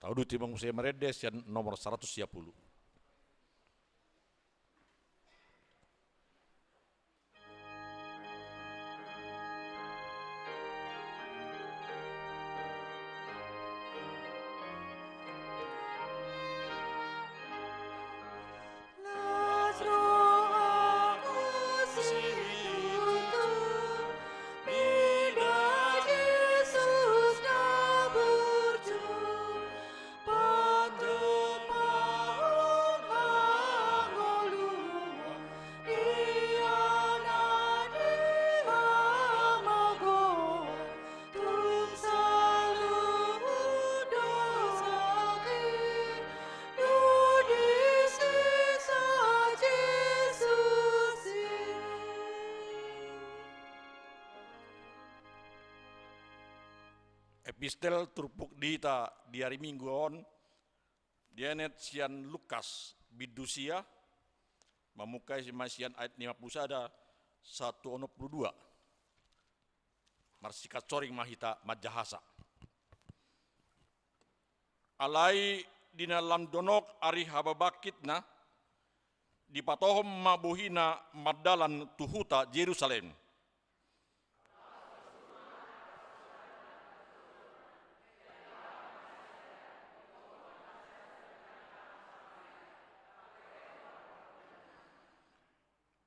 Taudu timang Musa Meredes yang nomor 110. Epistel turpuk dita di hari Minggu on dianet sian Lukas bidusia memukai sian ayat 50 162 marsikat coring mahita majahasa alai di dalam donok ari hababakitna di patohom mabuhina madalan tuhuta Yerusalem.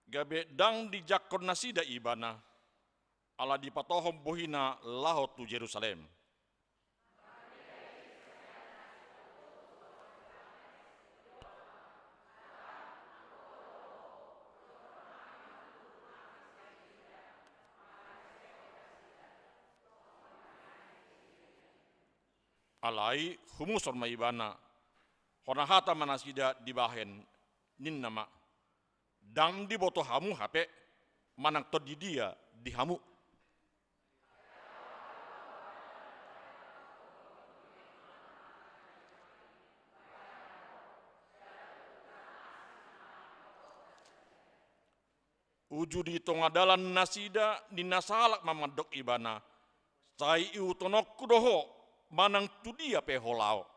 Gabe dang di jakon nasida ibana ala di patohom bohina lahot tu Yerusalem. Alai humuson maibana honahata manasida dibahen nin nama dang di boto hamu hape manang to di dia di hamu. Uju di tongadalan nasida di nasalak mamadok ibana sai iu tonok kudoho manang tu dia peholao.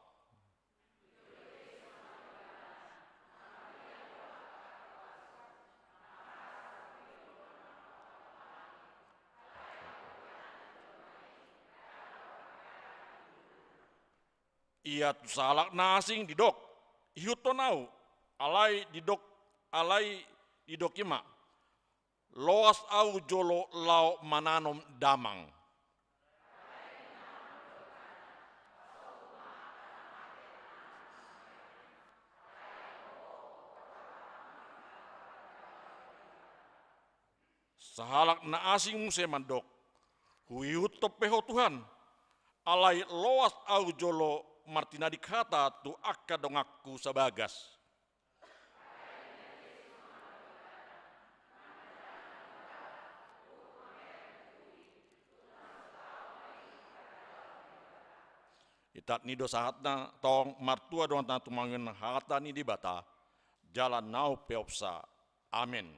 Ia tu salak nasing didok ihutonau alai didok ima loas au jolo lau mananom damang. Sahalak na asing muse mandok huiut topeho Tuhan alai loas au jolo martina dikata tu akka dongakku sabagas. Itat nido sahatna tong martua doang tatu mangin hata ni di bata jalan nau peopsa. Amin.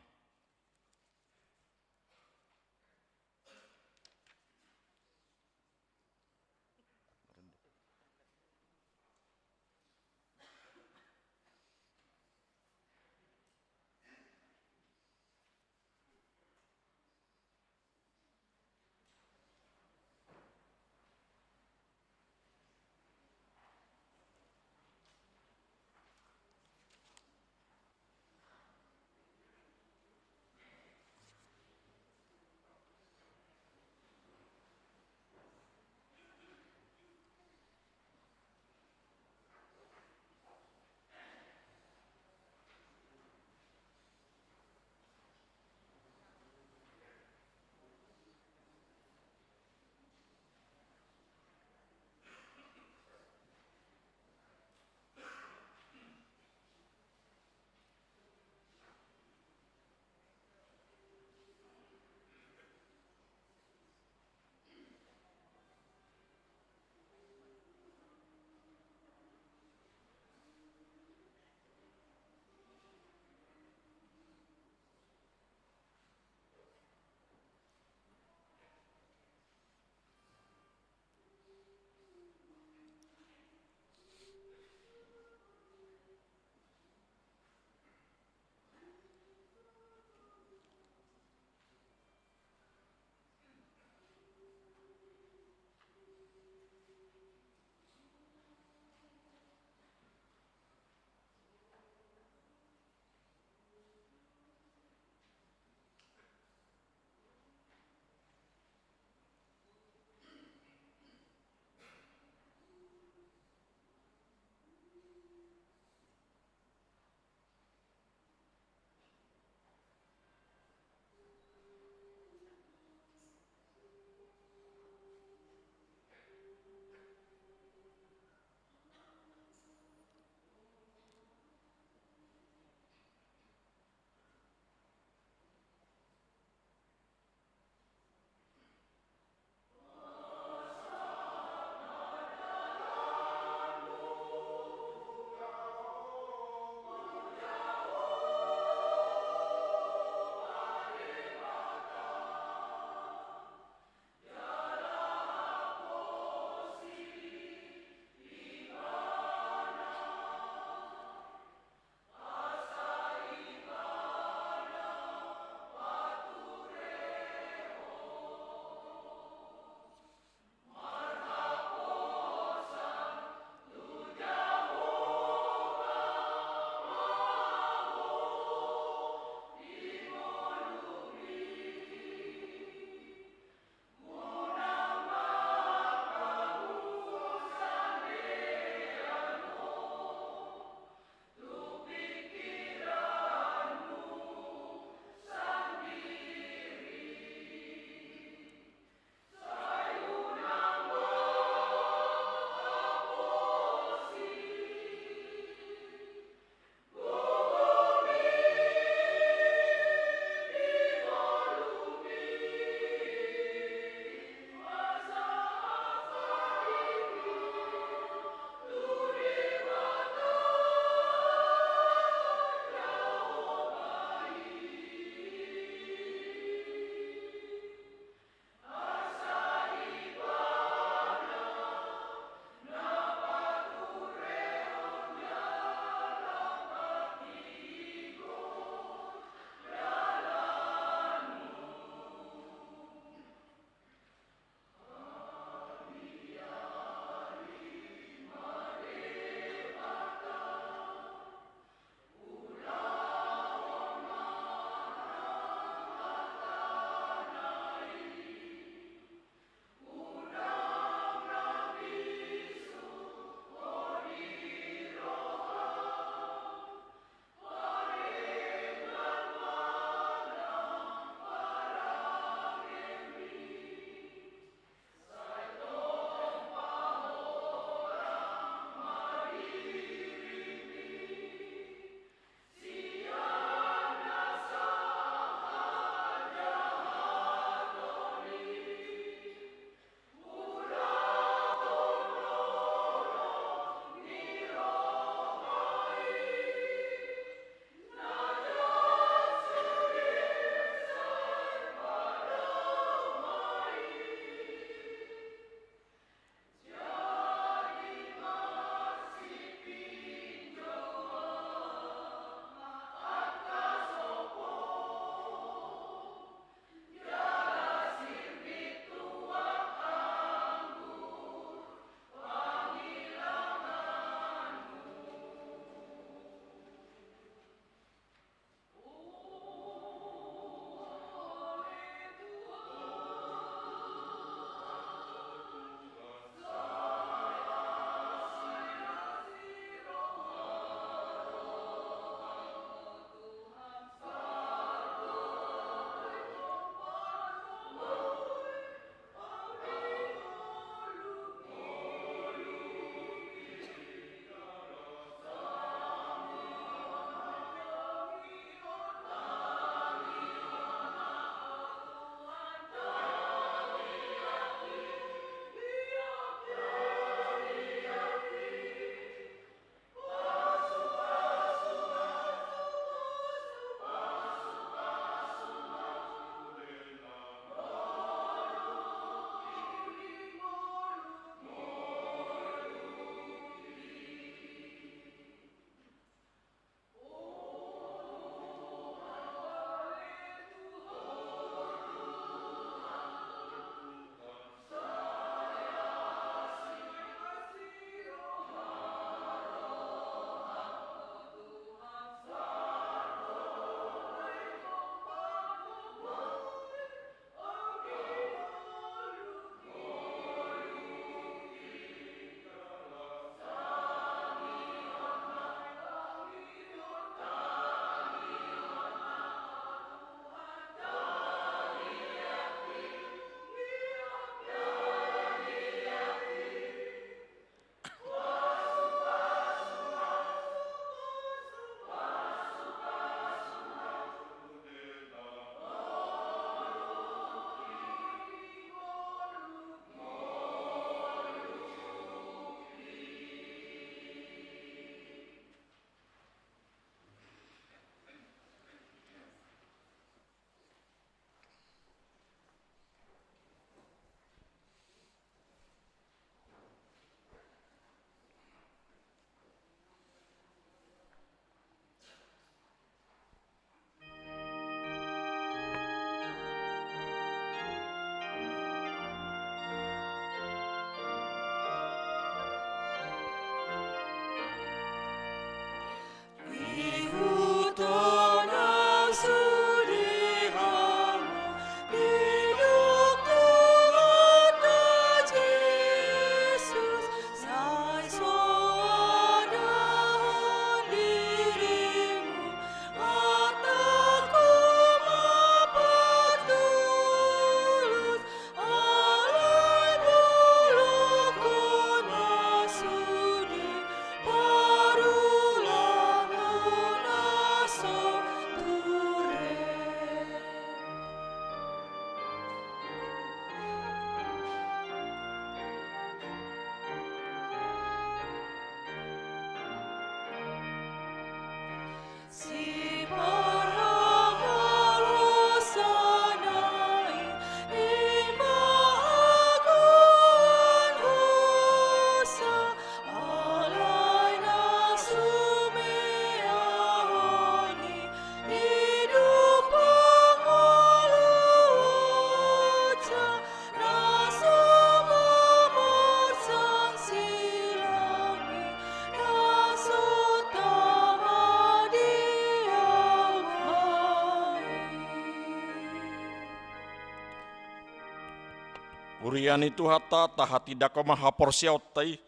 Urian itu hata tahati dako mahaporsiautai,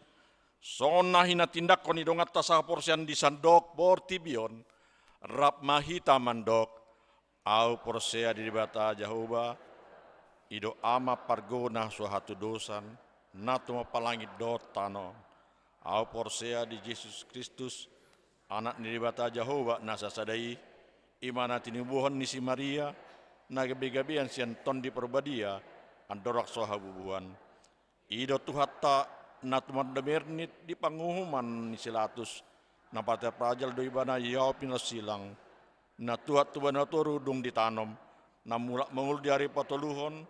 sona hina tindak koni dongat tasahaporsian di sandok bortibion, rap mahita mandok, au porsea di bata Jahoba, ido ama pargona suahatu dosan, natu mapalangit dotano, au porsea di Yesus Kristus, anak di bata Jahoba nasa sadai, imana tinubuhon nisi Maria, nagabi-gabian sian ton di perbadia, andorak sohabubuan. Ido tuhatta natuman demernit di panguhuman ni silatus napata prajal do ibana yau pinasilang na tuhat tubana torudung ditanam na mulak mengul diari patoluhon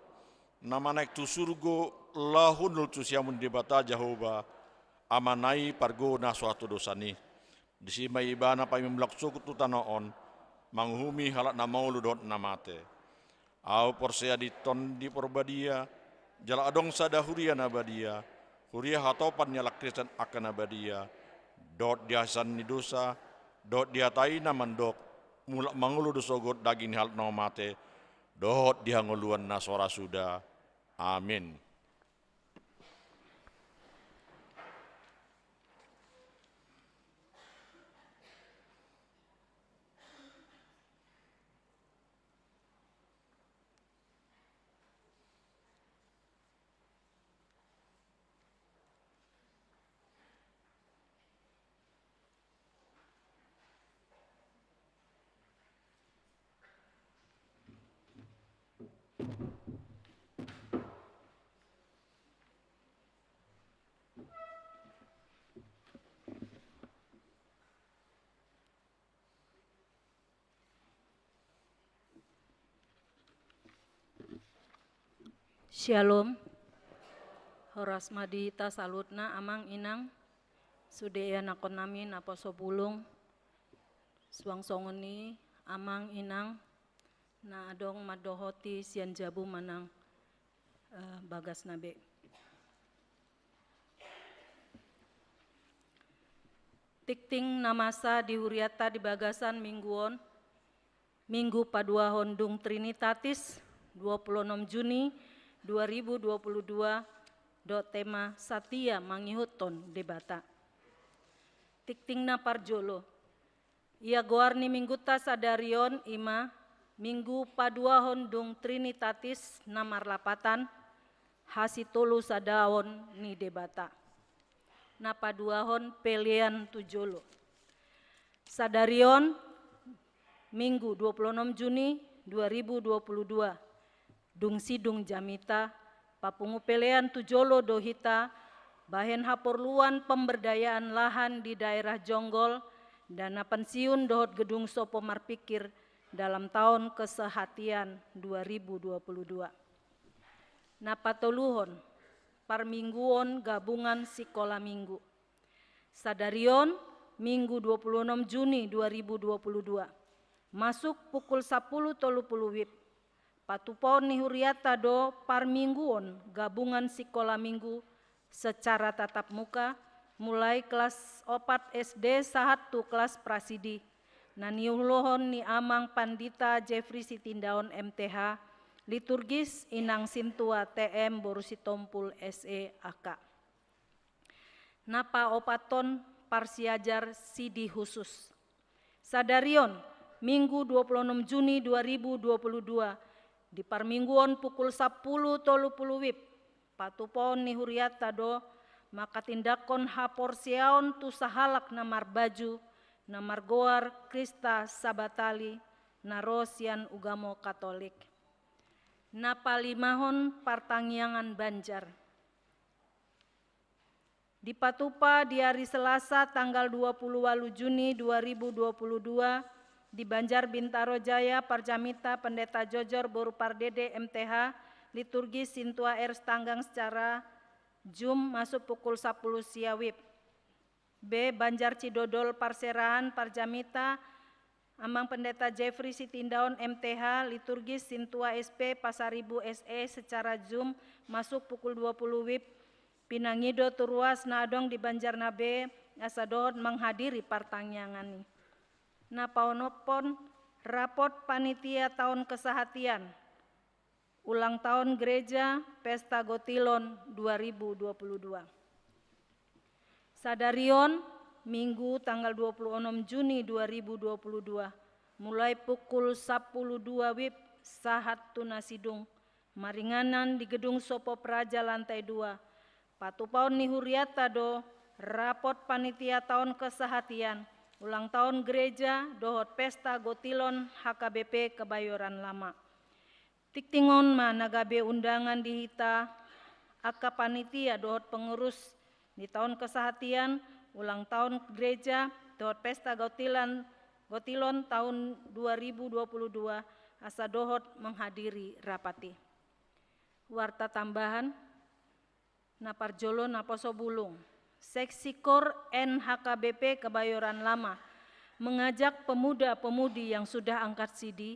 na manaik tu surgo lahun tu siamun di bata Jahoba amanai pargona suatu dosani disima ibana pa memblak suku tu tanaon manghumi halak na maulu dot namate au porsea di ton di porbadia jala adong sada huria nabadia huria hatopan nyala Kristen akan nabadia dot diasan ni dosa dot diatai namandok mulak mangulu dosogot daging hal no mate dot dihanguluan nasora sudah amin. Shalom, horas madita salutna amang inang, sudeya nakon nami napa sobulung, suang songoni amang inang, na adong madohoti sian jabu manang bagas nabe. Tikting namasa dihuriata di bagasan mingguon, minggu paduahon dung Trinitatis 26 Juni 2022 do tema Satya Mangihuton debata. Tiktingna parjolo. Ia goarni mingguta sadarion ima minggu paduahon dung Trinitatis namar lapatan hasitolu sadaon ni debata. Na paduahon pelian tujolo. Sadarion minggu 26 Juni 2022 dung sidung jamita papungu pelean tujolo dohita bahen haporluan pemberdayaan lahan di daerah Jonggol dana pensiun dohot gedung sopo marpikir dalam tahun kesehatian 2022. Napatoluhon parmingguon gabungan sikola minggu. Sadarion minggu 26 Juni 2022 masuk pukul 10.30 WIB. Patupon ni huriata do parmingguon gabungan sikola minggu secara tatap muka mulai kelas 4 SD sahatu kelas prasidi. Naniulohon ni amang pandita Jeffrey Sitindaon MTH liturgis inang sintua TM Borusitompul SE AK. Napa opaton parsiajar sidi khusus. Sadarion minggu 26 Juni 2022 di parmingguon pukul 10.30 WIB patupon ni huriata do maka tindakon haporsiaon tu sahalak namar baju namar goar Krista Sabatali narosian ugamo Katolik. Napalimahon partangiangan Banjar. Di Patupa di hari Selasa tanggal 28 Juni 2022 Di Banjar Bintaro Jaya, Parjamita Pendeta Jojor Boru Pardede MTH, liturgi Sintua R Stanggang secara Zoom masuk pukul 10 siawib. B. Banjar Cidodol Parserahan Parjamita, Amang Pendeta Jeffrey Sitindaun MTH, liturgis Sintua SP Pasaribu SE secara Zoom masuk pukul 20 WIB. Pinangido Turuas Nadong di Banjarnabe Asadohot menghadiri partangyangan. Napaonopon rapot panitia tahun kesehatian ulang tahun gereja Pesta Gotilon 2022. Sadarion Minggu tanggal 26 Juni 2022 mulai pukul 12 WIB Sahat Tunasidung maringanan di Gedung Sopo Praja lantai 2. Patupaun Nihuriata do rapot panitia tahun kesehatian ulang tahun gereja dohot Pesta Gotilon HKBP Kebayoran Lama. Tiktingon managabe undangan dihita aka panitia dohot pengurus di tahun kesehatian ulang tahun gereja dohot Pesta Gotilon tahun 2022 asa dohot menghadiri rapati. Warta tambahan Naparjolo Naposo Bulung, Seksi Kor NHKBP Kebayoran Lama mengajak pemuda-pemudi yang sudah angkat sidi,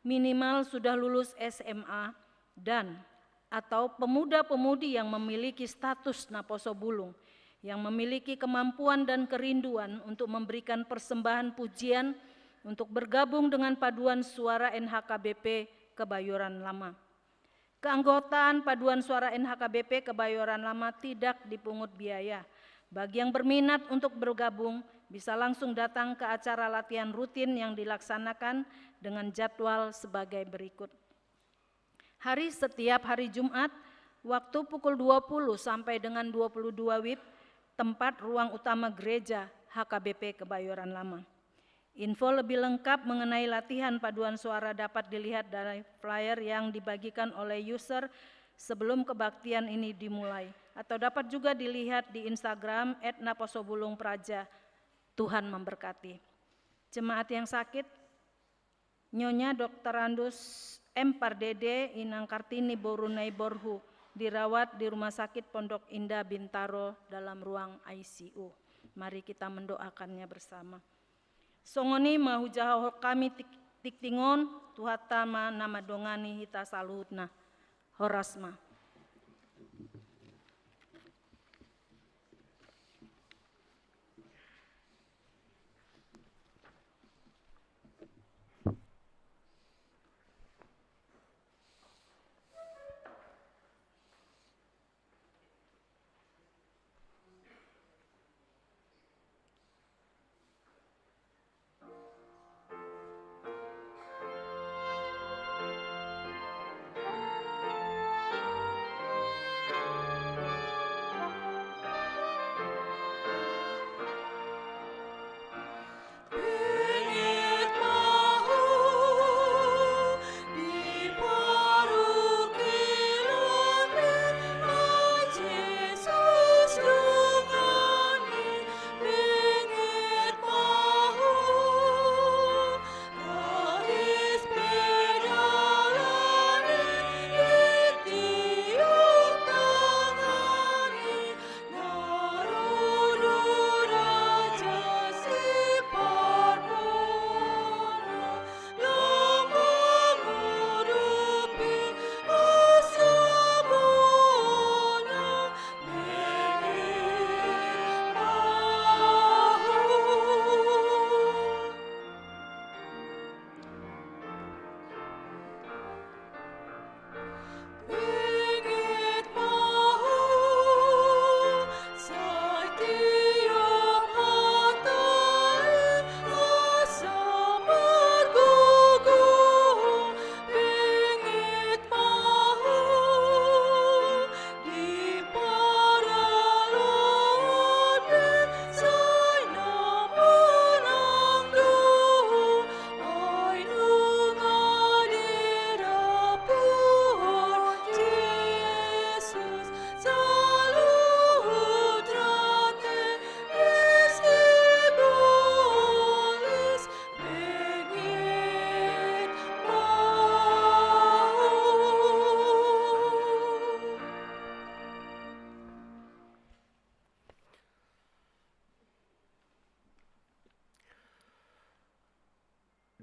minimal sudah lulus SMA dan atau pemuda-pemudi yang memiliki status Naposo Bulung, yang memiliki kemampuan dan kerinduan untuk memberikan persembahan pujian untuk bergabung dengan paduan suara NHKBP Kebayoran Lama. Keanggotaan paduan suara NHKBP Kebayoran Lama tidak dipungut biaya. Bagi yang berminat untuk bergabung bisa langsung datang ke acara latihan rutin yang dilaksanakan dengan jadwal sebagai berikut. Setiap hari Jumat, waktu pukul 20 sampai dengan 22 WIB, tempat ruang utama gereja HKBP Kebayoran Lama. Info lebih lengkap mengenai latihan paduan suara dapat dilihat dari flyer yang dibagikan oleh user sebelum kebaktian ini dimulai, atau dapat juga dilihat di Instagram @naposobulungpraja. Tuhan memberkati. Jemaat yang sakit, Nyonya Dr. Andus M. Pardede Inang Kartini Borunai Borhu dirawat di Rumah Sakit Pondok Indah Bintaro dalam ruang ICU. Mari kita mendoakannya bersama. Songoni mahujaho kami tiktingon tuhatama nama dongani hita saluhutna horasma.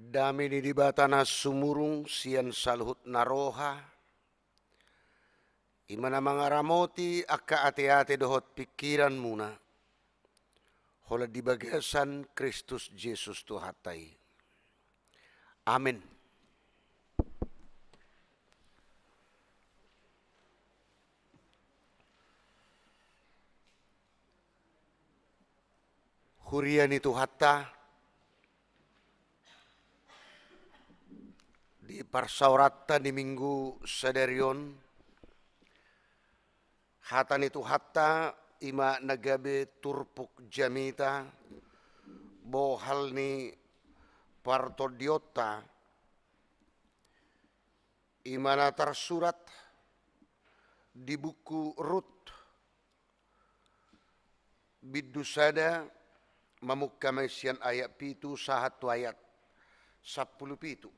Dami di batana sumurung sian saluhut naroha. Imana mangaramoti akka ate-ate dohot pikiran muna. Hola di bagasan Kristus Yesus Tuhatai. Amin. Hurian itu hatta di parsaurata di minggu sederion hatan itu hatta ima nagabe turpuk jamita bohal ni partodiota imana tersurat di buku Rut bidusada mamukkamasian ayat pitu sahatu ayat 10 pitu.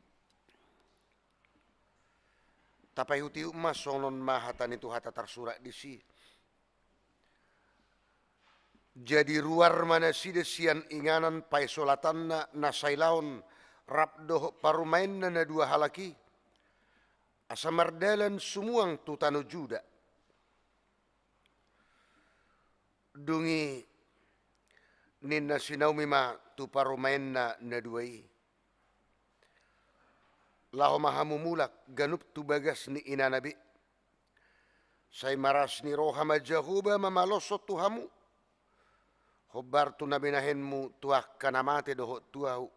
Tapai huti umma sonon mahatan itu hata tersurat di si. Jadi ruar mana sida sian inganan pai solatanna nasailaon rabdoh parumainna na dua halaki. Asamardalan sumuang tutano juda. Dungi ninna sinaumi ma tu parumainna na duai. Laho mahamu mulak ganup tu bagas ni ina nabi. Say maras ni roha majahuba mamalosot tu hamu. Hobar tu nabi nahenmu tuak kanamate doho tuahu.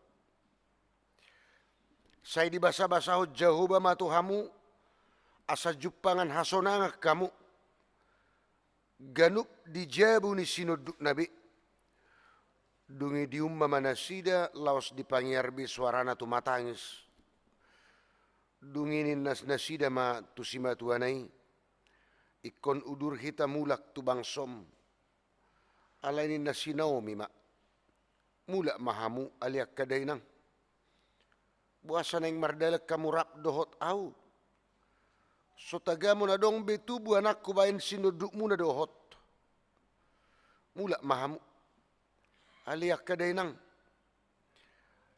Say di basa-basaho jahuba matu hamu. Asa jupangan hasonangak kamu. Ganup dijabu ni sinuduk nabi. Dungi diumma manasida laos dipangyarbi suarana tu matangis. Dunginin nas nasida ma tusima tuanai. Ikon udur hita mulak tu bangsom. Alainin nasinaomi ma. Mulak mahamu aliak kadainang. Buasa neng mardalak kamu rap dohot au. So tagamu na dong betubu anakku bain sinudukmu na dohot. Mulak mahamu aliak kadainang.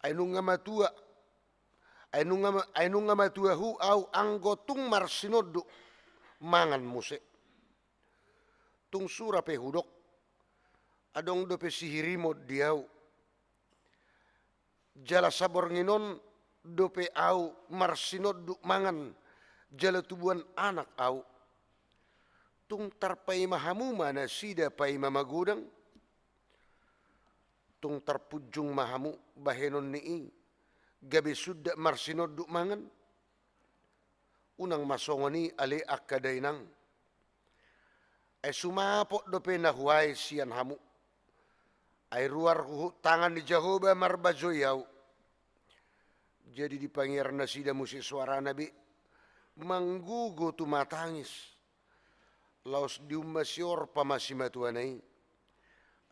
Ainung nga matua. Ainung nga matuahu au anggotung marsinodu mangan muse. Tung sura pe hudok. Adong dope sihirimo diau. Jala sabor nginon dope au marsinodu mangan. Jala tubuan anak au. Tung tarpai mahamu mana sida pai mamagudang. Tung tarpujung mahamu bahenon nii. Gabi sudah marsinoduk mangan. Unang masongoni ale akadainang. Sumapok dope nahuay siyan hamu. Ay ruar tangan di Jehovah marbajoyaw. Jadi dipanggir na sida musi suara nabi. Manggugo tumatangis. Laos diumasyor pamasimatuanay.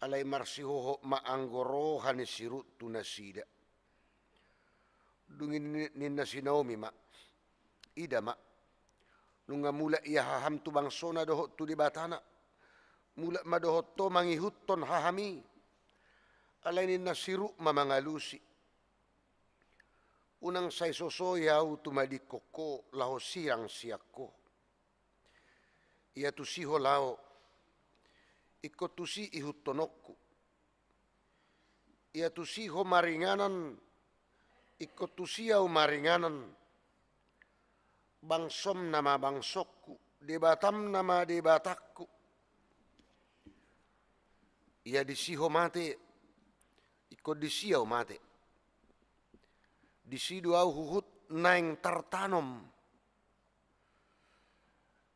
Alay marsihoho maanggorohan ni sirut tu nasida. Dungin ninna si Naomi ma. Ida ma. Nunga mula iya haham tu bangsona dohot tu di batana. Mula madohot to mangihutton hahami. Alay ninna siru mamangalusi. Unang say sosoyaw tumadikoko laho siyang siyako. Iya tu siho lao. Iko tu si ihuttonokku. Iya tu siho maringanan. Ikut tusiaw maringanan. Bangsom nama bangsokku. Debatam nama debatakku. Ia disiho mate. Ikut disiaw mate. Disidu au huhut naing tartanom.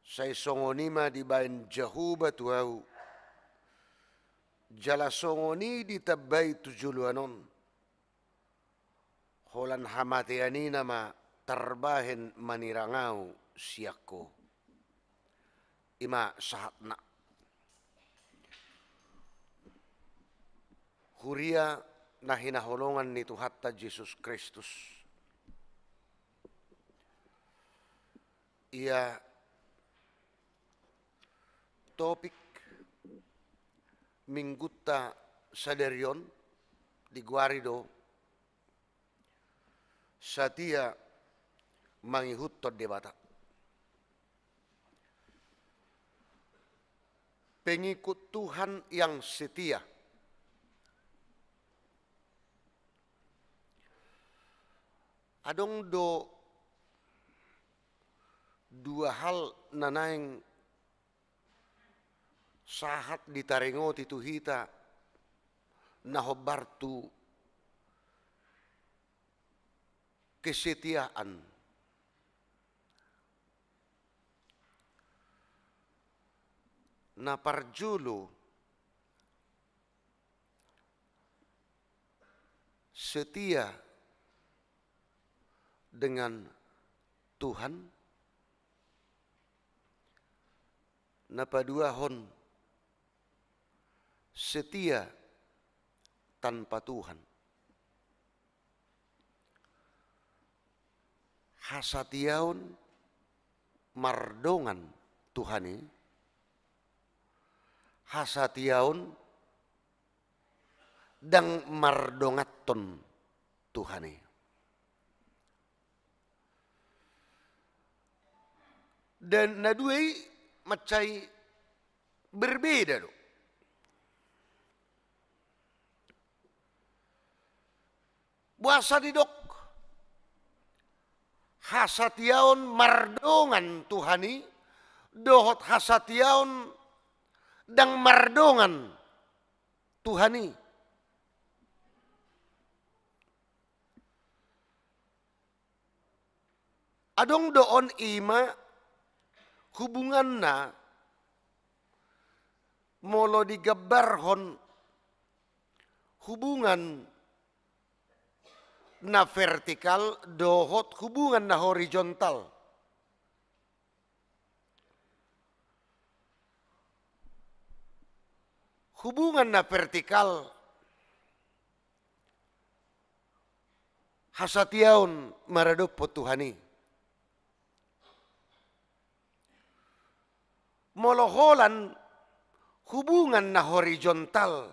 Say songonima dibain jahuba tuau. Jala songoni ditabay tujuluanon. Holan hamatiani nama terbahen manirangau siako. Ima sahatna. Huria na hinaholongan ni Tuhatta Jesus Kristus. Ia topik minggutta saderion di Guarido Setia mangihut to debata. Pengikut Tuhan yang setia adong dua hal nanaing sahat ditarengot itu hita nahobartu kesetiaan. Na parjulo setia dengan Tuhan, na paduahon setia tanpa Tuhan. Hasatiaon mardongan Tuhani, hasatiaon dang mardongaton Tuhani. Dan naduai macai berbeda do. Buasa didok hasatiaon mardongan Tuhani, dohot hasatiaon dang mardongan Tuhani. Adong doon ima hubungan na molo digabarhon hubungan na vertikal dohot hubungan na horizontal. Hubungan na vertikal hasatiaon maradop po Tuhani. Moloholan hubungan na horizontal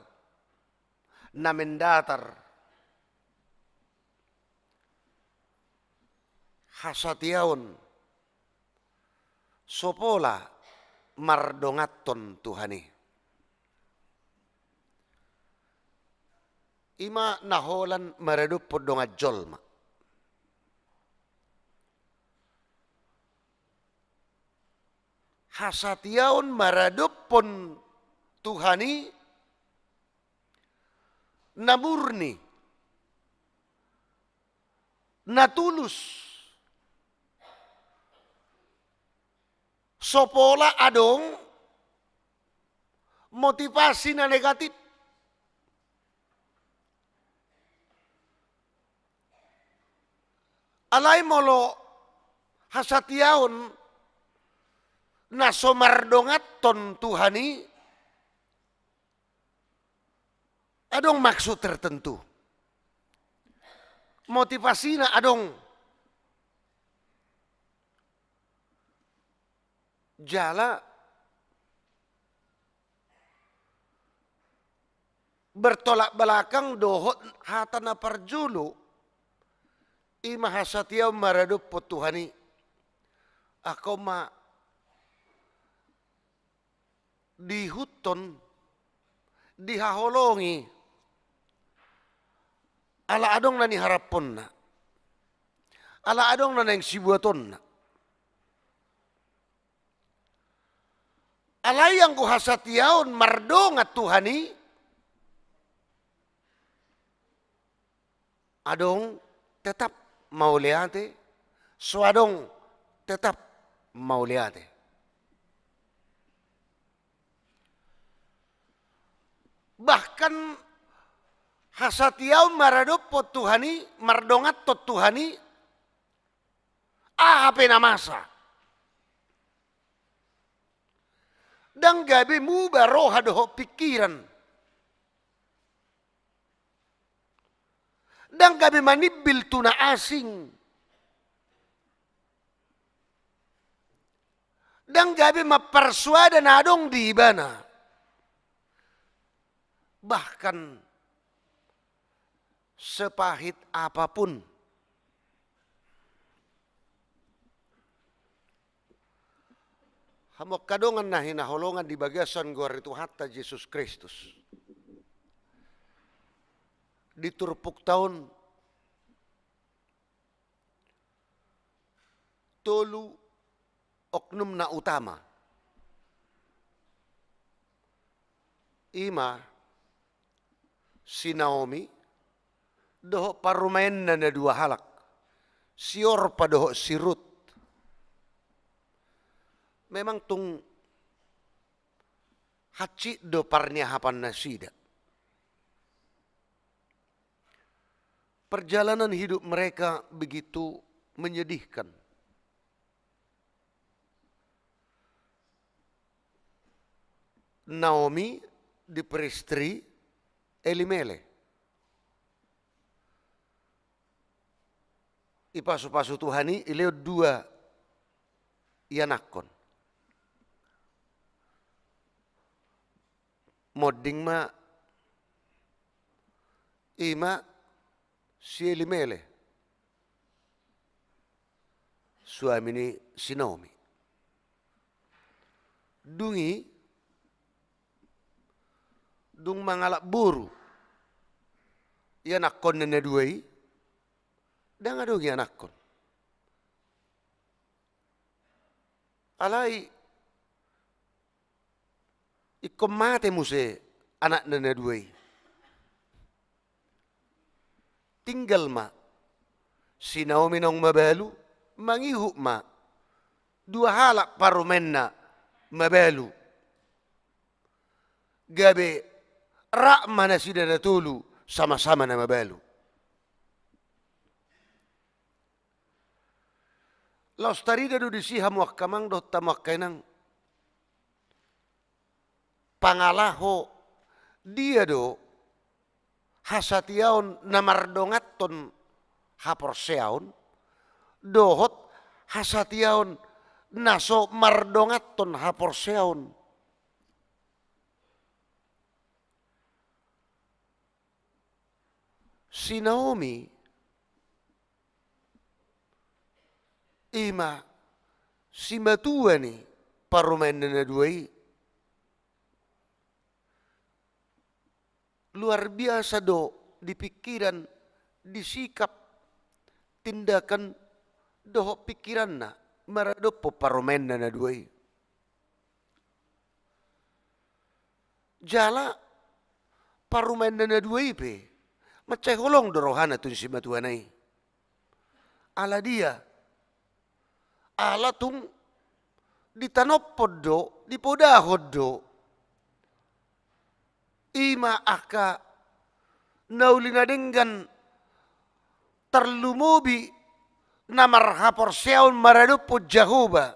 na mendatar hasatiaon sopola mardongaton Tuhani. Ima naholan maredup po donga jolma. Hasatiaon maredup pon Tuhani na murni, na tulus. Sopola adong motivasi na negatif. Alay molo hasatiaon na somardongaton Tuhani, adong maksud tertentu. Motivasinya adong jala bertolak belakang dohot hatana parjulu ima hasatiaw maradup po Tuhani. Ako ma dihuton, dihaholongi, ala adong na ni harapon na, ala adong na nang sibuaton na. Alayang ko hasatiaon mardong at Tuhani, adong tetap mauliate, so adong tetap mauliate. Bahkan hasatiaw maradop po Tuhani, mardongat to Tuhani, ahape na masa. Dan gabi mu baroha doho pikiran. Dan gabi manibil tuna asing. Dan gabi mapersuada na adong di ibana. Bahkan sepahit apapun Hamok kadongan na hinaholongan di bagasan gor itu hatta Yesus Kristus. Diturpuk tahun tolu oknum na utama. Ima si Naomi doho parumain na dua halak. Si Orpa doho si Ruth. Memang tung haci do parniahapan nasida. Perjalanan hidup mereka begitu menyedihkan. Naomi diperistri Elimelek. Ipasu-pasu Tuhani ileo dua ianakon. Modding ma ima si Elimelek. Suami ni si Naomi. Dung mangalak buru. Ianakon na duai. Dan ada ianakon. Alai ikom mate muse anak nana duai. Tinggal ma si Naomi nong mabalu mangihu ma dua halak parumenna mabalu. Gabe rak mana si dana tulu sama-sama na mabalu. Laos tarida do disiham wakamang do tamakkainang pangalaho dia do hasatiaon namardongaton haporseaon dohot hasatiaon naso mardongaton haporseaon. Si Naomi ima si matua ni parumain na duai luar biasa do di pikiran, di sikap, tindakan doho pikiran na maradopo parumain na duai. Jala parumain na duai pe macay holong dorohana tun si matuanay. Ala dia ala tung ditanopod do, dipodahod do. Ima aka naulinadenggan terlumubi namar haporseaon maradupo Jahoba.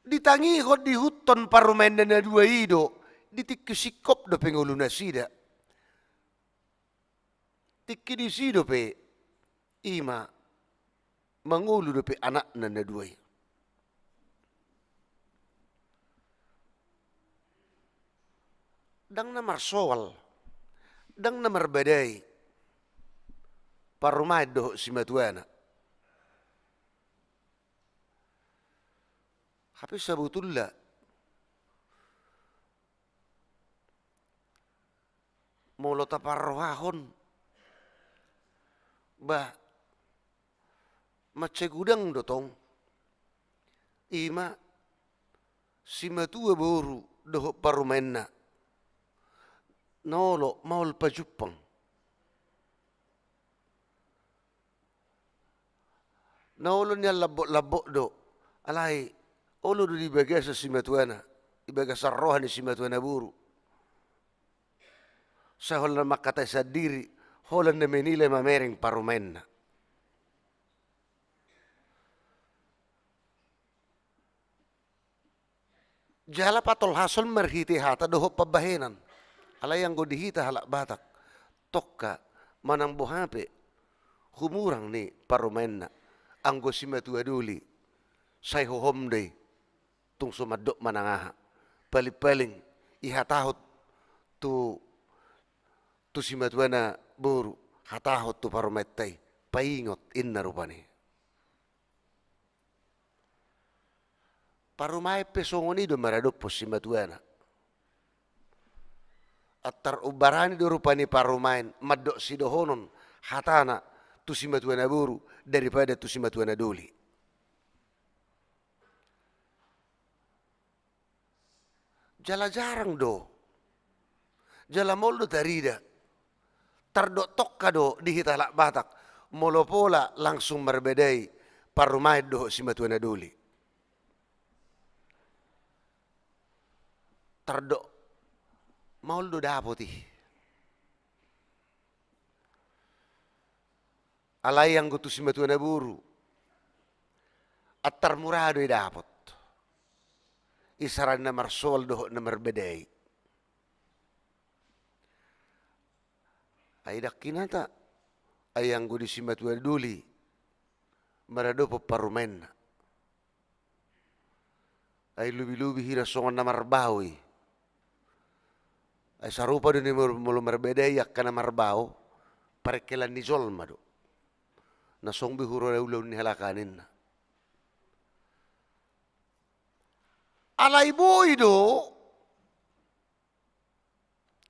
Ditangihod di huton parumain na dua ido, ditikisikop do pengulu nasida. Tiki di sido pe ima mangulu do pe anak na dua. Dang namar soal, dang namar badai, parumay do si matuana. Tapi sebetulnya molo taparrohahon bah macegudang dotong ima si matua boru doho parumainna nolo maul pajupang nolo niya labok do alai olo do dibagasa si matuana ibagasa rohan si matuana buru sa holan makatay sa diri holan na menila mamereng parumain na jala patol hasol merhiti hata doho pabahenan alayang go dihita halak batak tokka manang buhape humurang ni parumain na anggo si matua duli say hohomday tung sumadok manangaha paling-paling ihatahot tu si matuana boru hatahot tu parumetay paingot inna rupani parumai pesongoni do maradoppo simatuana. Attar ubarani do rupani parumain maddo sidohonon hatana tu simatuana buru daripada tu simatuana doli. Jala jarang do. Jala moldo tarida. Tardok tokka do di hitalak Batak. Molopola langsung berbedai parumai do simatuana doli. Tardok moldo dapoti. Alai yang gutu simatuana buru. Attar murado dapot. Isaran na marsol do na berbedai. Ay dakinata ayang gudi simatuana doli. Marado parumen. Ay lubi-lubi hira songan na marbawi. Ay sarupa do ni mulu marbedai yakka na marbaw parekelan ni zolma do. Nasong bihuro na ulaw ni halakanin na. Alay boy do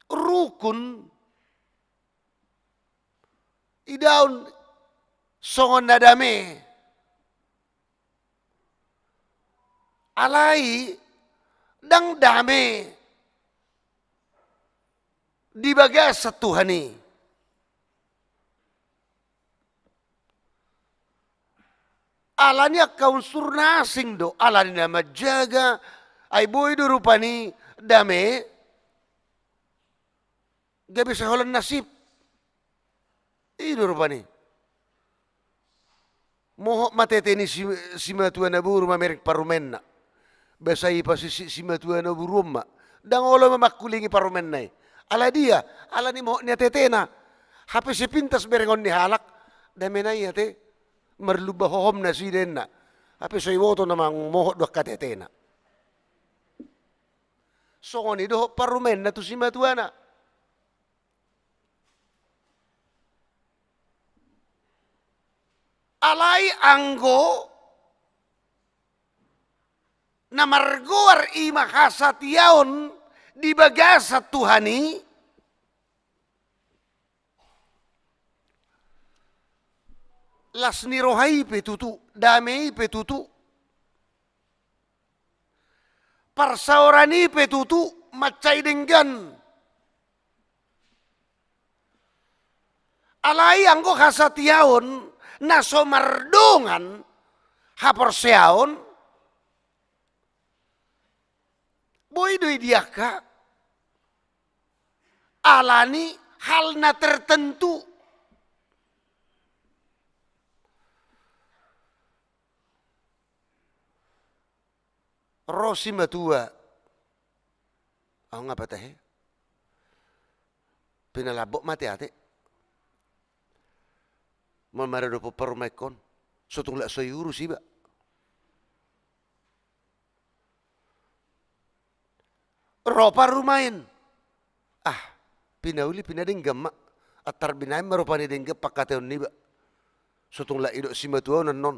rukun idaun songon na dami. Alay dang dami di bagas sa Tuhani. Alanya kaunsur nasing do, alanya majaga, ay boy do rupani dame, gabi sa holan nasib. Ido rupani. Moho mateteni si matuana buru mamerik parumen na. Basai pa si matuana buru ma. Dangolo mamakulingi parumen na. Ala dia, ala ni moho niya tetena. Hape si pintas berengon ni halak, dame na yate. Marlubah hohom na si den na. Hape sa iwoto namang moho do katetena. So ngoni do parumen na to si matuana. Alay anggo na margoar ima kasatiaon di bagasa Tuhani las nirohai petutu damei petutu parsaorani petutu macai denggan alai anggo kasatiaon naso mardongan haporseaon boy doi diaka alani hal na tertentu rosi matua ang nga patahe pinalabok mati ate mamarado po parumaikon so tungla sa euro siba ropa rumain pinauli pinadinggam ma at tarbinaim marupa ni dinggam pagkateon niba so tungla ido si matuaw non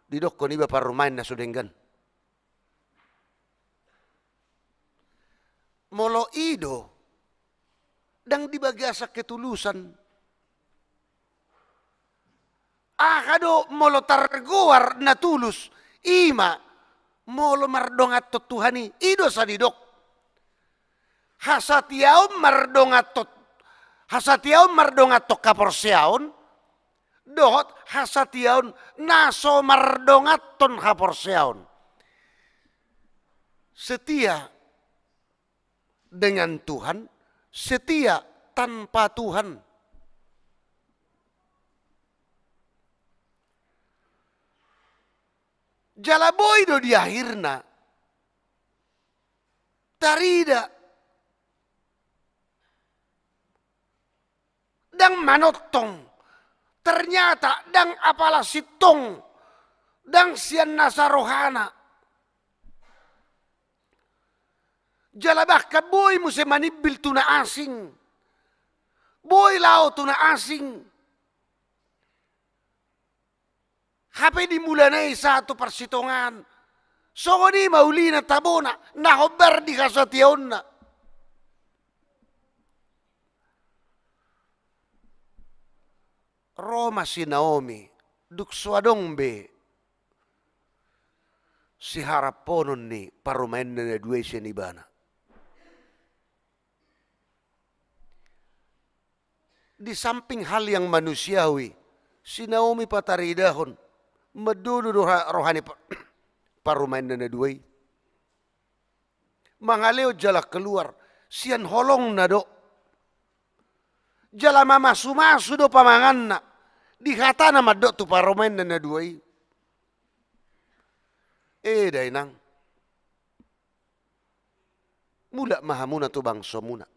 didok ko niba parumain na sudenggan molo ido dang dibagasa ketulusan akado molo targuar na tulus ima molo mardongat to Tuhani ido sa didok hasatiaw mardongat to kaporseaon dohot hasatiaon naso mardongat ton kaporseaon setia dengan Tuhan setia tanpa Tuhan jalaboy do di akhirna tarida dang manotong ternyata dang apalah sitong dang sian nasarohana jalabah ka boy mo se manibil tuna asing boy lao tuna asing hape di mulanay satu persitongan Songoni maulina tabona nahobar di kasatiaonna. Roma si Naomi duk swadong be si haraponon ni parumain na dua senibana. Di samping hal yang manusiawi, si Naomi pataridahon madudu rohani parumain na duai. Mangaleo jala keluar, sian holong na do. Jala mamasu-masu do pamangan na. Di hata na maddo tu parumain na duai. Dainang. Mula mahamuna tu bangso muna.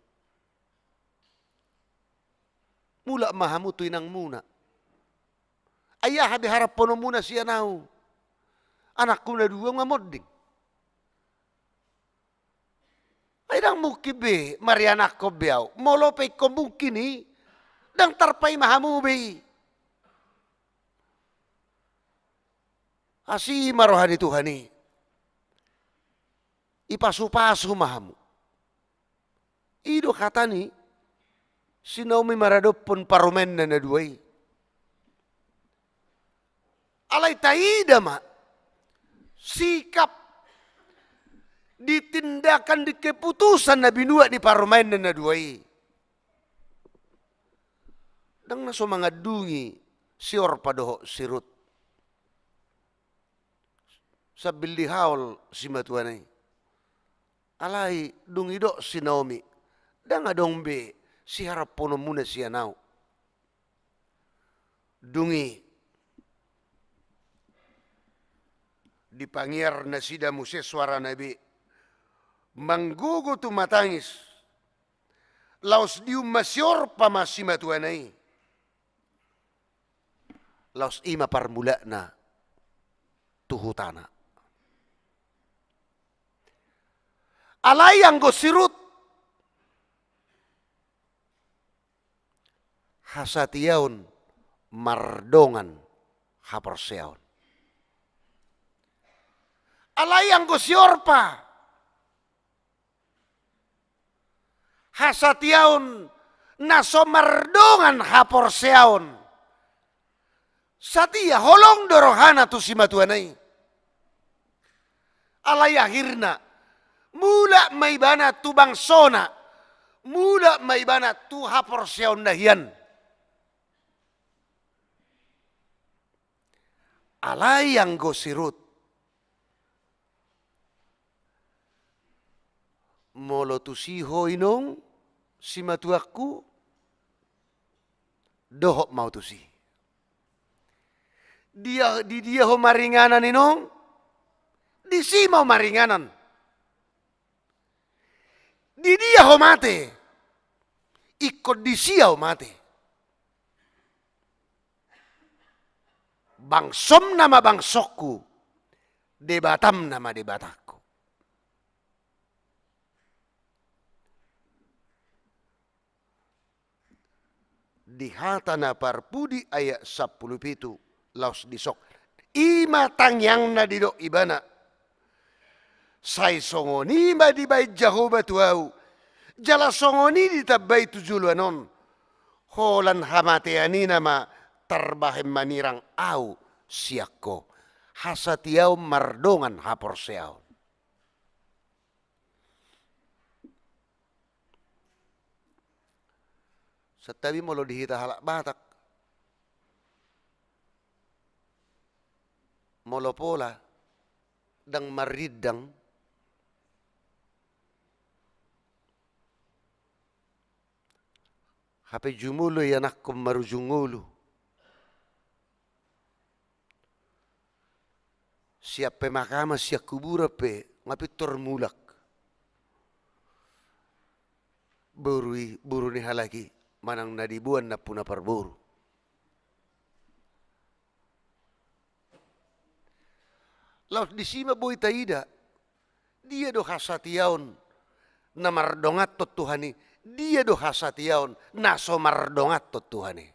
Mula mahamu tu inang muna. Ayah hadi harap pono muna siya nau. Anakku na dua ngamoding. Ay nang mukibe, marianak ko biyaw. Molopay ko mungkini. Dang tarpay mahamu be. Asi marohani Tuhani. Ipasu-pasu mahamu. Ido kata ni. Si Naomi maradopon parumen na duay. Alay taida ma. Sikap ditindakan di keputusan na binua di parumen na duay. Dang naso mga dungi si Orpa doho sirut. Sa bilihawal si matuanay. Alay dungido si Naomi. Dang adong be. Si harap pono muna siya now. Dungi. Dipangyar na sida mo siya suara nabi. Manggugo tu matangis. Laos diu masyor pa masimatuanay. Laos ima parmula na tuhutana. Alay ang gosirut. Hasatiaon mardongan haporseaon. Alayang gosyorpa. Hasatiaon naso mardongan haporseaon. Satia holong dorohana tu si matuanay. Alay akhirna mula maibana tu bangsona. Mula maibana tu haporseaon nahian. Alay yang gosirut. Molo tu siho inong si matuakku dohok mau tu si. Dia ho maringanan inong di si mau maringanan. Di dia ho mate. Ikut di siya ho mate. Bangsom nama bangsokku, debatam nama debatakku. Di hata na parpudi ayat 10 laos disok. Ima tangyang na didok ibana. Say songoni ma di bay Jehovah tuau. Jala songoni di tabay tujuluanon. Holan hamateani nama terbahem manirang au siakko. Hasatiau mardongan haporseau. Setabi molo dihita halak batak. Molo pola dang maridang hape jumulo yanak kum marujungulu. Siap pemakama siap kubura pe ngapi tormulak. Buru ni halaki manang nadibuan na puna parburu. Laut disima boy taida. Dia do hasatiaon na mardongat tot Tuhani. Dia do hasatiaon na so mardongat tot Tuhani.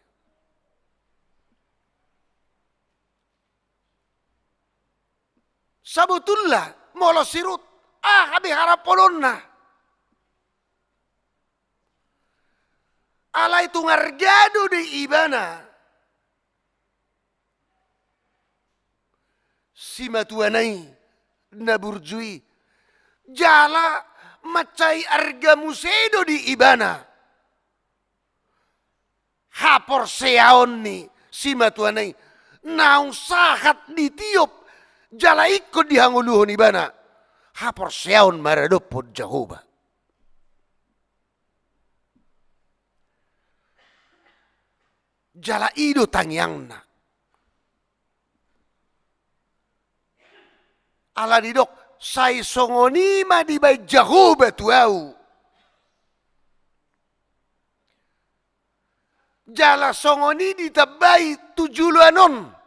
Sabutullah molo sirut habi harapononna. Alay itu ngargado di ibana. Si matuanay na burjui. Jala macay arga musedo di ibana. Hapor seaon ni si matuanay. Naung sahat di tiop. Jala ikut di hanguluhon ibana. Hapor seaon maradopod Jehovah. Jala ido tangyangna. Ala didok, say songonima di bay Jehovah tuau. Jala songoni ditabay tujuluanon.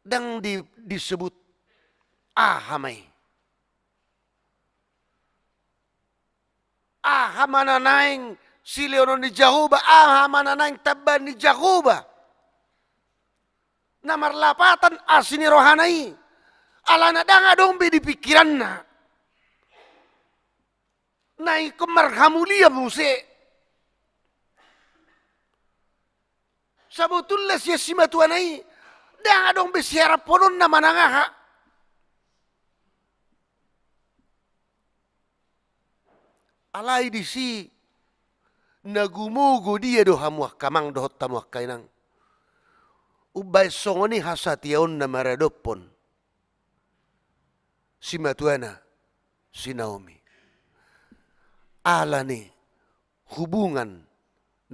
Dan disebut ahamay. Ahamananaing si Leonon ni Jehovah, ahamananaing taban ni Jehovah. Na marlapatan asini rohanai. Alana danga dong di pikiran na. Nai kemarhamulia muse. Sabutullah siya simatuanai. Danga dong besiara ponon na manangaha. Alay di si nagumugo dia do hamuak kamang dohot tamuak kainang. Ubay songoni hasation na maradopon. Si Matuana, si Naomi. Ala ni hubungan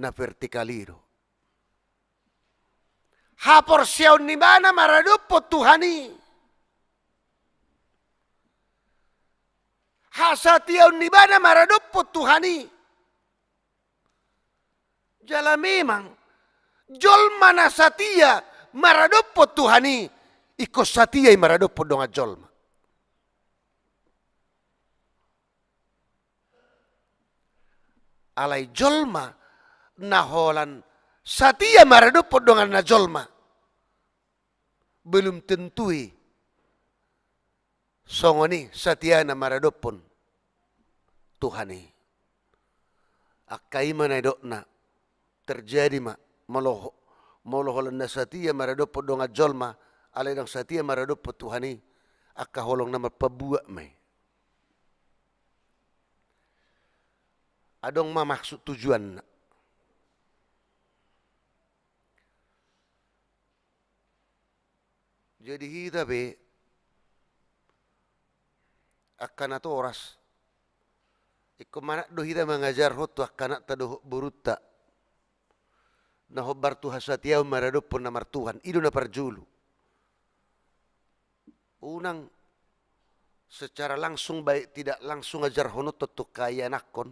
na vertikaliro. Hapor siyaon ni mana maradopon Tuhani. Hasation ni mana maradopon Tuhani. Jala memang jol mana satia maradoppo Tuhani, iko satia maradoppo donga jolma. Alay jolma naholan satia maradoppo donga na jolma. Belum tentui songoni satia na maradoppon Tuhani. Akai mana dokna terjadi maloholan na satia maradopo donga jolma alay ng satia maradopo Tuhani akaholong na mapabuwa may adong mamaksud tujuan na jadi hita be akan ato oras ikumanak do hita mengajar hotu akan ta do buruta na hobar tu hasatiaw maradopon na martuhan. Ido na parjulu. Unang, secara langsung baik tidak langsung ajar honot to kaya anakon.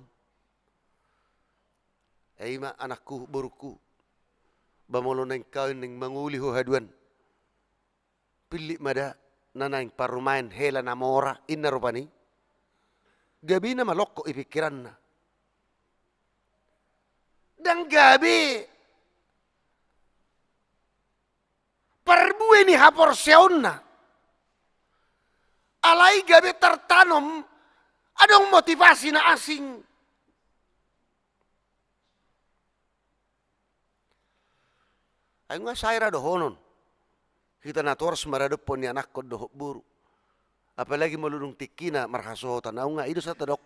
Eima anakku buruku. Bamolo neng kawin neng manguli ho haduan. Pilih mada nanaing parumain hela namora inna rupani. Gabi na maloko ipikiran na. Dan gabi perbue ni hapor seonna. Alai gabe tertanam adong motivasi na asing. Ay nga sayra dohonon. Kita natoras maradopon ni anak ko dohok buru. Apalagi malulung tikina marhasohotan. Ako nga ido sa tadok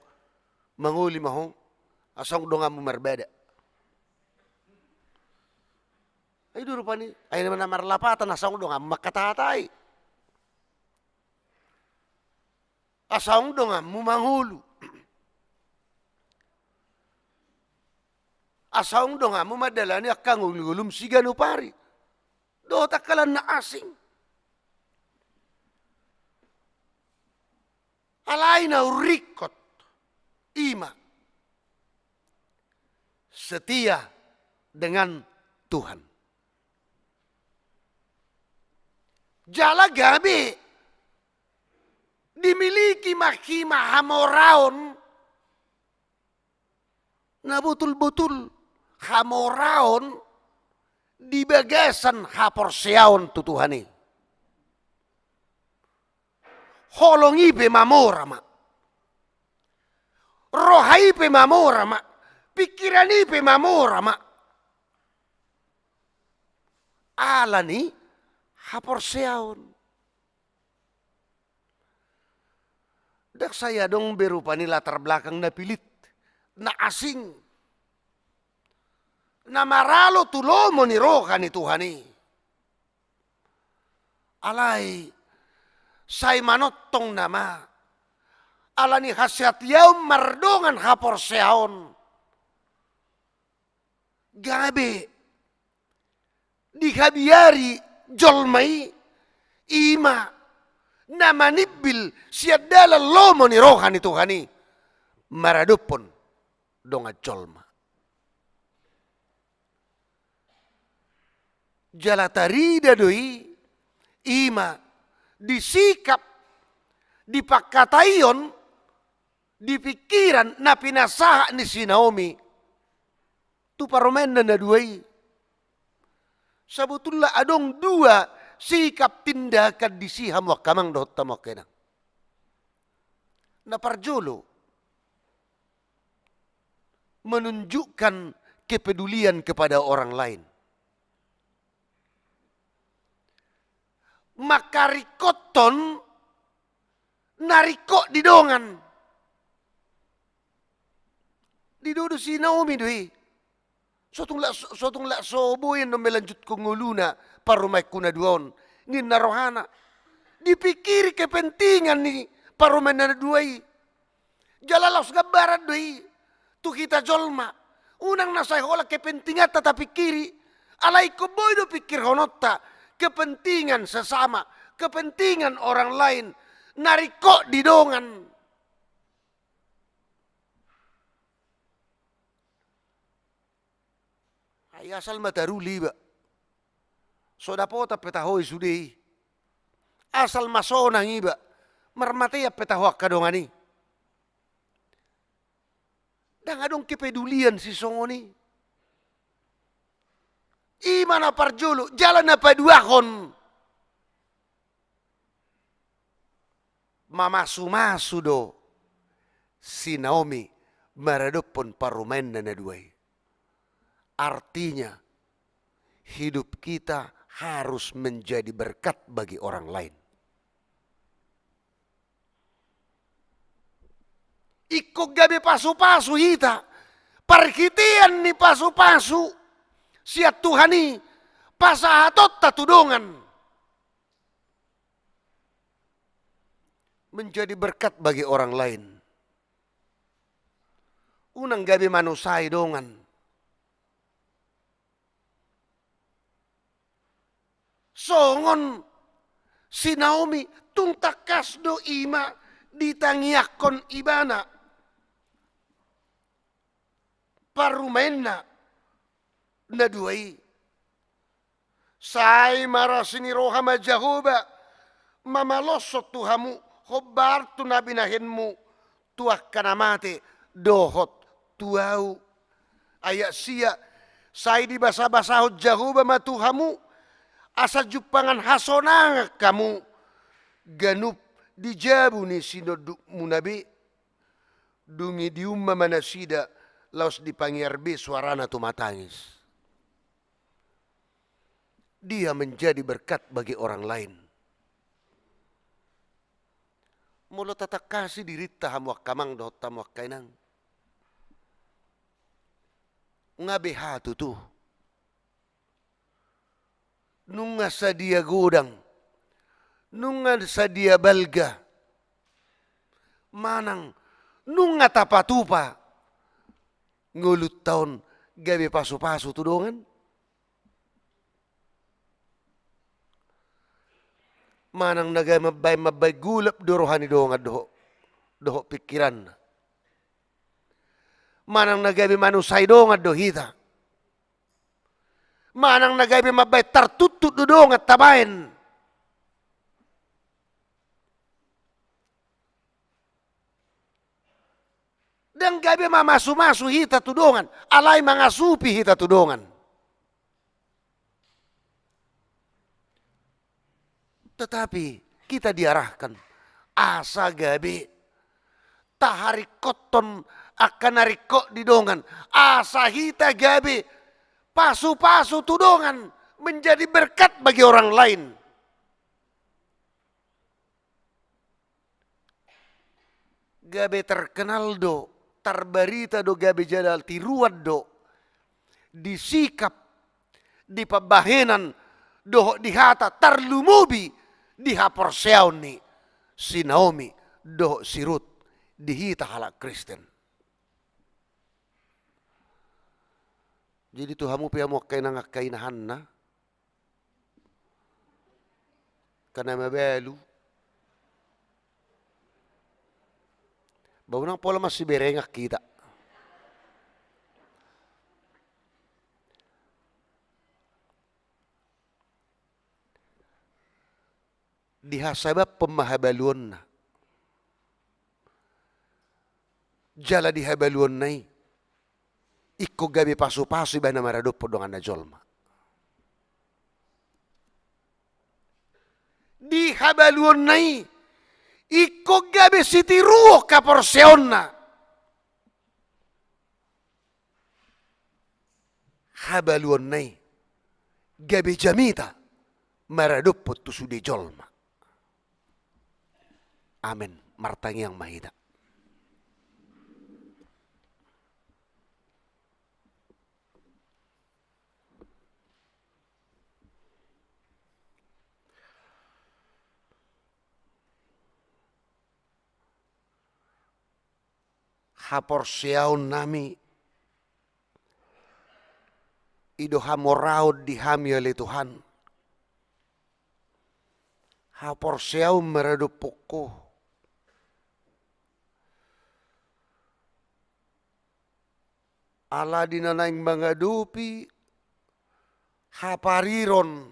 manguli mahong asang do nga mo marbeda. Ay duro pa ni, ay naman na marlapatan, asang do nga makatatay. Asang do nga mumanghulu. Asang do nga mumadala ni akang ululum sigano pari. Do takalan na asing. Alay na urikot. Ima. Setia dengan Tuhan. Jala gabi dimiliki mahkimah hamoraon na betul-betul hamoraon di bagasan haporseaon tu Tuhani. Holongi pe mamora ma. Rohai pe mamora ma. Pikirani pe mamora ma. Alani haporseaon. Dak saya dong berupa ni latar belakang na pilit, na asing, na maralo tulomo ni roka ni Tuhani. Alay, say manotong nama, alani hasiat yaw mardongan haporseaon. Gabe, dikabiari jolmai, ima, na manibil siya dala lomo ni roha ni Tuhani maradupon donga jolma. Jalatarida doi ima disikap dipakatayon dipikiran na pinasaha ni si Naomi tu paromen na duai. Sebetulnya adong dua sikap tindakan di siham wakamang dohot tamok kenang. Na parjolo menunjukkan kepedulian kepada orang lain. Maka rikoton nariko didongan. Didodo si Naomi doi. Sotong lak soboyan no melanjut ko nguluna parumay kuna duon. Ni narohana. Dipikiri kepentingan ni parumay na duay. Jalalaos gabaran doi. Tu kita jolma. Unang nasay hola kepentingan tetapi kiri. Alay ko boy do pikir honota. Kepentingan sesama. Kepentingan orang lain. Nariko didongan. Ay asal mataruli ba. So dapota petahoy sudi. Asal masonang iba. Marmataya petahoak kadongani. Dan adong kepedulian si songoni. Imana parjolo, jalan na paduahon. Mamasu-masu do. Si Naomi maradopon parumen na naduay. Artinya, hidup kita harus menjadi berkat bagi orang lain. Ikut gabi pasu-pasu hita. Perkitian ni pasu-pasu. Siat Tuhani. Pasahatot tatudongan. Menjadi berkat bagi orang lain. Unang gabi manusay dongan. Songon si Naomi tungtakas do ima ditangiakon ibana. Parumena na duay. Say marasini roha majahuba mamalosot tuhamu hobar tu nabinahenmu tuak kanamate dohot tuau. Ayak siya say di basa-basahot jahuba matuhamu. Asa jupangan hasonang kamu ganup dijabu ni sinoduk munabi dungi diumma manasida laos dipangyarbi suarana tumatangis. Dia menjadi berkat bagi orang lain. Mula tatak kasih dirita hamuak kamang dohot tamuak kainang. Ngabehatu tuh. Nunga sadia godang, nunga sadia balga, manang nunga tapatupa, ngulut tahun gabi pasu-pasu tudongan. Manang nagay mabay gulap dorohani dongan doho pikiran. Manang nagay manusay dongan dohita. Manang nagay mabay tartutut dudong at tabain. Dan gabi mamasu-masu hita tudongan. Alay mga supi hita tudongan. Tetapi kita diarahkan asa gabe tahari koton akan nariko didongan asa hita gabe pasu-pasu tudongan menjadi berkat bagi orang lain. Gabe terkenal do, terbarita do gabe jadal tiruat do, disikap, di pabahenan, do dihata terlumubi, dihaporseaon ni si Naomi, do si Rut, dihita halak Kristen. Jadi Tuhamu piamu kainang kainahan na, kana mabelu, baunang pola masih berengak kita. Dihasabab pemahabaluan na. Jala dihabaluan na iko gabi pasu-pasu iba na maradupo dongan na jolma. Dihabaluan na iko gabi sitiruo kaporseon na. Habaluan na gabi jamita maradupo tusudi jolma. Amin. Martangi yang mahida. Haporseaon nami ido hamoraud dihami oleh Tuhan. Haporseaon meradupoko. Ala dinanaing mangadupi hapariron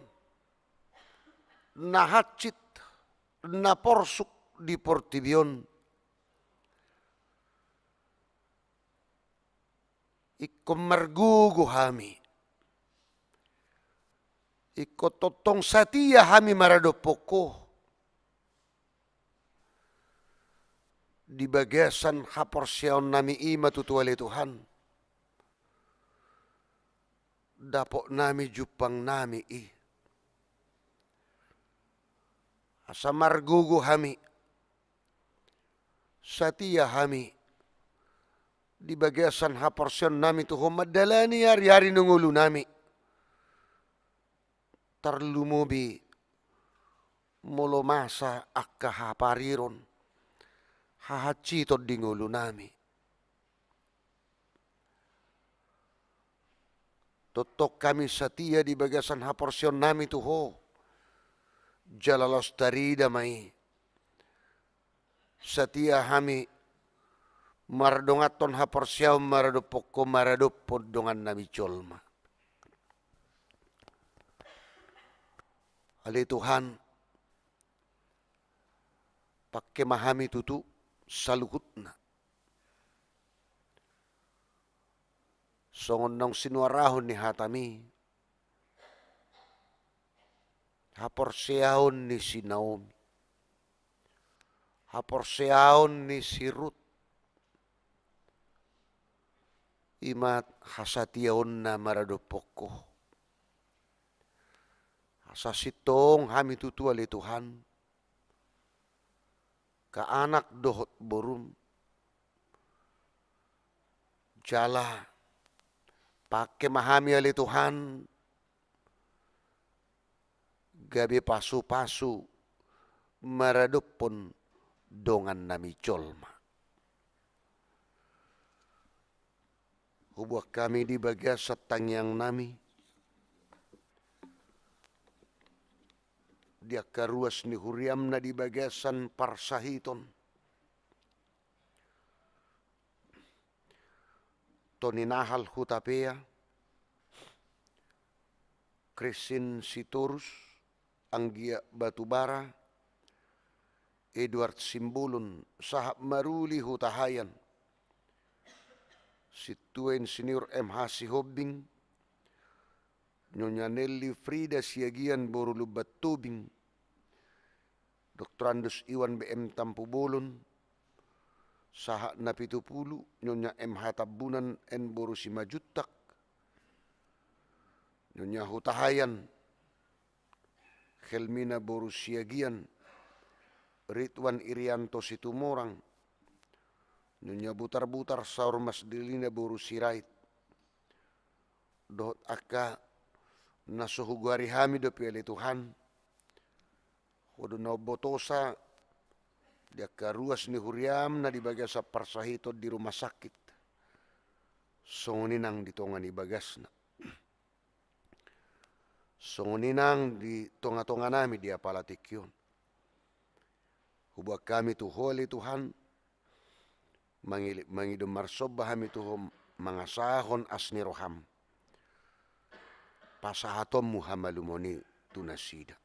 nahacit naporsuk di portibion. Iko margugu hami. Iko totong satia hami maradopoko. Di bagasan haporseaon nami ima tutuali Tuhan. Dapok nami jupang nami asa margugu hami. Satia hami. Di bagasan haporseaon nami tuho madalani hari-hari nungulu nami. Terlumubi molo masa akka hapariron. Hahacito di ngulu nami. Totok kami satia di bagasan haporseaon nami tuho. Jalalos tarida mai. Satia hami mardongaton haporseaon maradopoko maradopod dongan nami jolma. Ali Tuhan pakai mahami tutu saluhutna. Songon nong sinuarahon ni hatami. Haporseaon ni si Naomi. Haporseaon ni si Rut. Imat hasatiaon na maradopoko. Hasasitong hami tutu ali Tuhan. Kaanak dohot borum. Jala pakai mahami ali Tuhan. Gabi pasu-pasu maradopon dongan nami jolma. Hubak kami di bagasat tangyang nami. Dia karuas ni huriam na di bagasan parsahiton. Toninahal hutapea. Krisin Sitorus. Anggia Batubara. Edward Simbulun. Sahab Maruli Hutahayan. Situen Senior MH Sihobing. Nyonya Nelly Frida Siagian Borulubat Tubing. Dr. Andus Iwan BM Tampu Bolon, Saha na 70, Nyonya MH Tabunan N Borusi Majutak, Nyonya Hutahayan, Helmina Borusiagian, Ridwan Irianto Situmorang, Nyonya Butar-Butar Saur Mas Delina Borusirait, Dohot Aka Nasuhugari Hamido Piali Tuhan, Hoduna Botosa, dia karuas ni huriam na dibaga sa parsahito di rumah sakit. Songoninang di tonga ni bagasna. Songoninang di tonga-tonga nami dia palatikyon. Hubak kami tuholi Tuhan, mangidum marsobah kami tuhom mangasahon asni roham. Pasahatom muhamalumoni tunasida.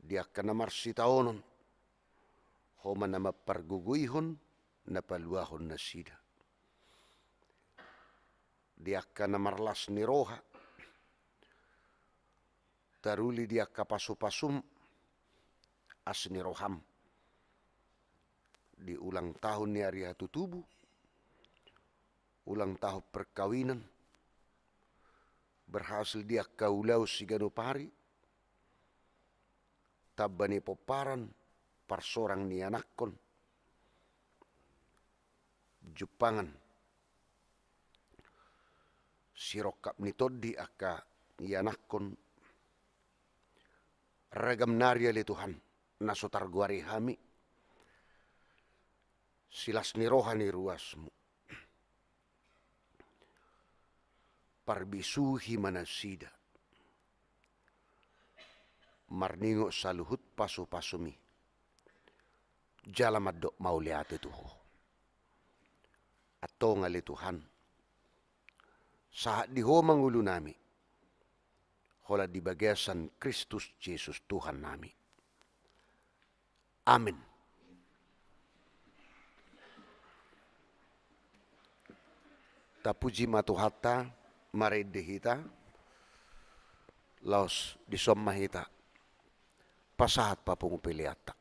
Dia kena marsitaonon, homa nama parguguyhon, na paluahon na sida. Dia kena marlas ni roha, taruli dia kapasupasum, asni roham. Di ulang tahun ni hari tutubu, ulang tahun perkawinan, berhasil dia kaulau siganupari, tabani poparan parsorang ni anakkon Jupangan sirokap ni toddi aka ni anakkon ragam narya li Tuhan nasotar guari hami silas ni rohani ruasmu parbisuhi manasida marningo saluhut pasu-pasumi. Jalamadok mauliate tuho. Ato ngali Tuhan. Saat diho mangulo nami. Hola di bagasan Kristus Jesus Tuhan nami. Amin. Tapuji matuhata maredehita. Laos disommahita. Pasahat pa pumupiliata.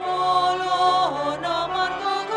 Molo na margo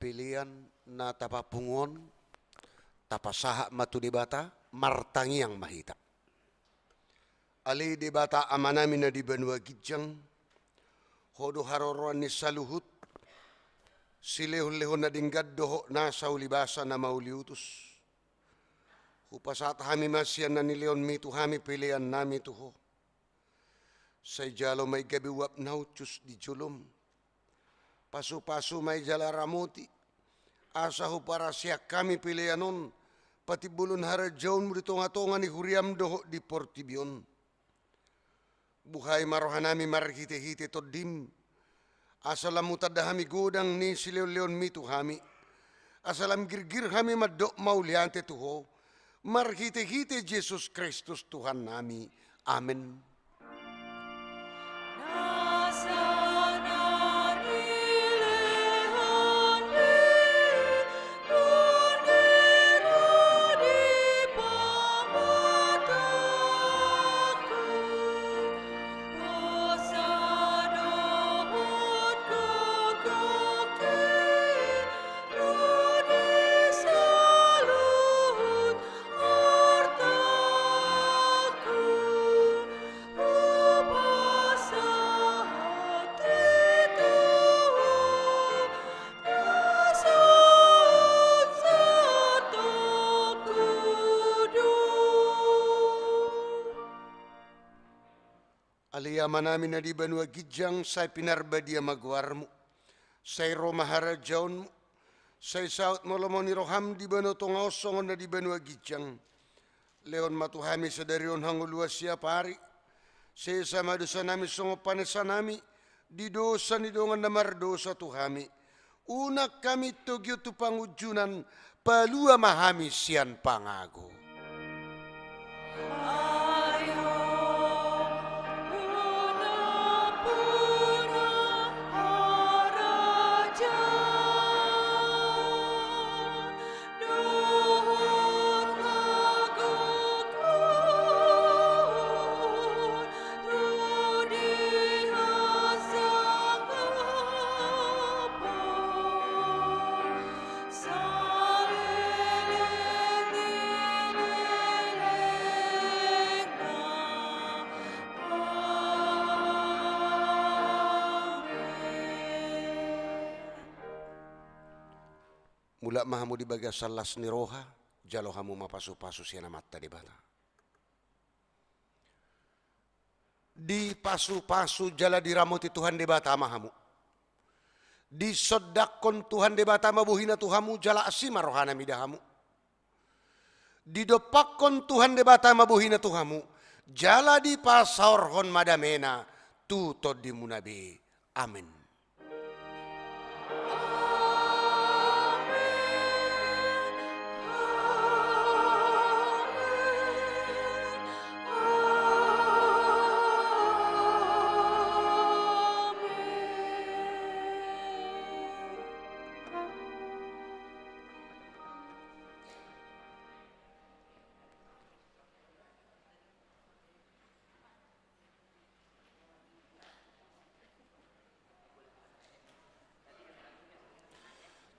pilihan na tapapungon, tapasaha matu di bata, martangiang mahita. Ali di bata amanami na di Benua Gijang, hodo haroroan ni saluhut, silehon-lehon na dinggad doho na sa ulibasa na mauliutus. Hupasat hami masyan na nileon mitu hami pilihan nami tuho. Say jalo may gabiwap nautus di julom. Pasu-pasu may jala ramuti. Asa ho para siya kami pilihanon. Pati bulun harajaon mo dito nga tonga ni huriam doho di Portibion. Buhay marohan nami marhite-hite to dim. Asalam mutada hami godang ni sileon-leon mitu hami. Asalam girgir hami madok mauliante tuho. Marhite-hite Jesus Kristus Tuhan nami. Amen. Aliyaman namin na di Benua Gijang, say pinarba dia magwarmo, say romaharajaon mo, say saot mo lamon ni roham di Benua Tongosongon na di Benua Gijang, leon matuhami sa darion hanguluas siya pari, say sama dosa nami songopanesa nami, di dosa ni dongan na mardosa tuhami, unak kami tugyo tu pangujunan, palua mahami siyan pangago. Mula mahamu di baga salas ni roha, jalo hamu mapasu-pasu siya na mata di bata. Di pasu-pasu jala diramuti Tuhan di bata mahamu. Di sodakon Tuhan di bata mabuhina Tuhamu jala asima rohana midahamu. Di dopakon Tuhan di bata mabuhina Tuhamu, jala di pasaorhon madamena, tutod di munabi. Amin.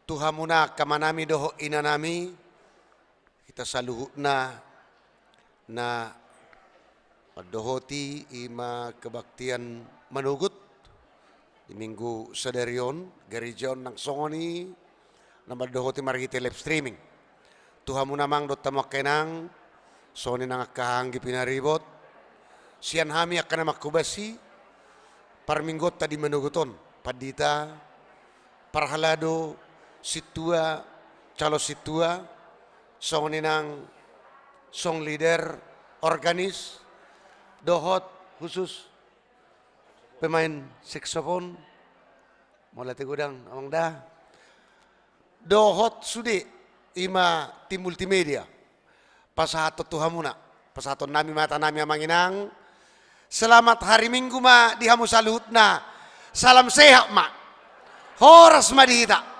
Tuhamuna kamanami doho inanami, kita saluhut na padohoti ima kebaktian manugut di minggu sadarion garijon ng songoni na padohoti marhiti live streaming. Tuhamuna mang dot tamakenang soni nang kahanggi pinaribot sian hami akan makubasi parminggot tadi manuguton padita parhalado situa, calo situa, song ninang song leader organis, dohot khusus pemain saxophone, mulai tegudang amang dah, dohot sudi ima tim multimedia, pasahato tuhamuna, pasahato nami mata nami amanginang, selamat hari Minggu ma dihamu salutna, salam sehat ma, horas madihita.